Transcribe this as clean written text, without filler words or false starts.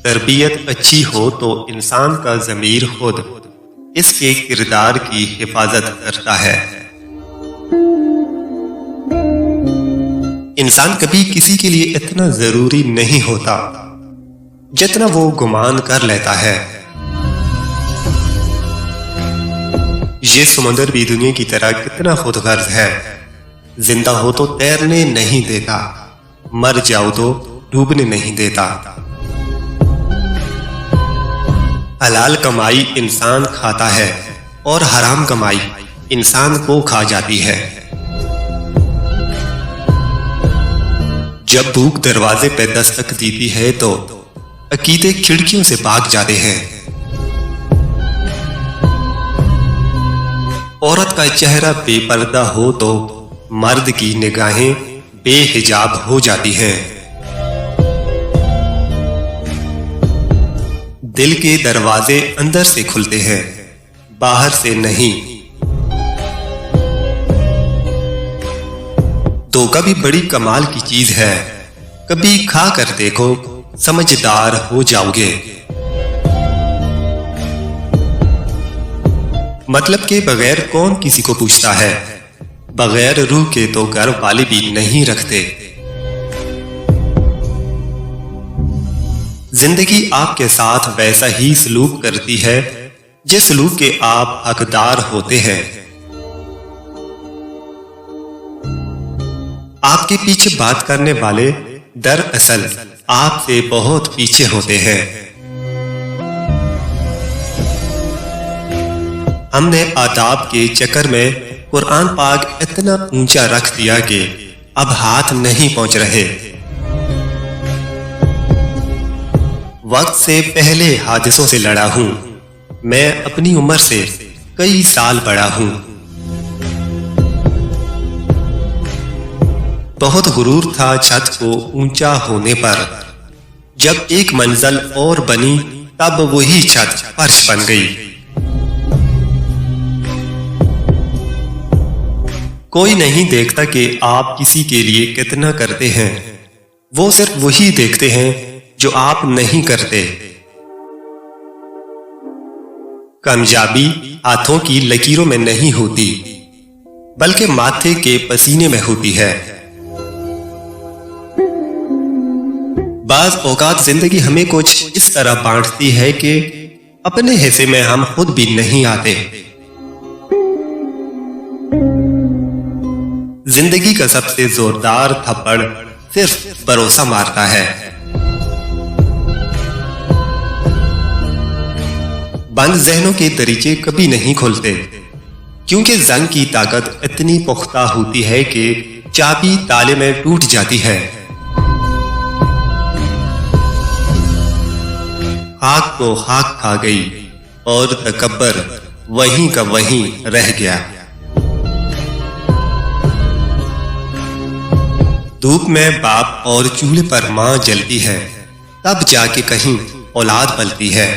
तरबियत अच्छी हो तो इंसान का ज़मीर खुद इसके किरदार की हिफाजत करता है। इंसान कभी किसी के लिए इतना जरूरी नहीं होता जितना वो गुमान कर लेता है। ये समुद्र भी दुनिया की तरह कितना खुदगर्ज है। जिंदा हो तो तैरने नहीं देता, मर जाओ तो डूबने नहीं देता। हलाल कमाई इंसान खाता है और हराम कमाई इंसान को खा जाती है। जब भूख दरवाजे पे दस्तक देती है तो अकीदे खिड़कियों से भाग जाते हैं। औरत का चेहरा बेपर्दा हो तो मर्द की निगाहें बेहिजाब हो जाती हैं। दिल के दरवाजे अंदर से खुलते हैं, बाहर से नहीं। धोखा भी बड़ी कमाल की चीज है। कभी खा कर देखो, समझदार हो जाओगे। मतलब के बगैर कौन किसी को पूछता है। बगैर रूह के तो घर वाले भी नहीं रखते। जिंदगी आपके साथ वैसा ही सलूक करती है जिस सलूक के आप हकदार होते हैं। आपके पीछे बात करने वाले दरअसल आपसे बहुत पीछे होते हैं। हमने आदाब के चक्कर में कुरान पाक इतना ऊंचा रख दिया कि अब हाथ नहीं पहुंच रहे। वक्त से पहले हादिसों से लड़ा हूं। मैं अपनी उम्र से कई साल बड़ा हूं। बहुत गुरूर था छत को ऊंचा होने पर। जब एक मंजिल और बनी तब वही छत फर्श बन गई। कोई नहीं देखता कि आप किसी के लिए कितना करते हैं। वो सिर्फ वही देखते हैं जो आप नहीं करते। कामयाबी हाथों की लकीरों में नहीं होती, बल्कि माथे के पसीने में होती है। बाज औकात जिंदगी हमें कुछ इस तरह बांटती है कि अपने हिस्से में हम खुद भी नहीं आते। जिंदगी का सबसे जोरदार थप्पड़ सिर्फ भरोसा मारता है। बंद जहनों के दरीचे कभी नहीं खुलते, क्योंकि जंग की ताकत इतनी पुख्ता होती है कि चाबी ताले में टूट जाती है। खाक को खाक खा गई और तकब्बर वहीं का वहीं रह गया। धूप में बाप और चूल्हे पर मां जलती है, तब जाके कहीं औलाद पलती है।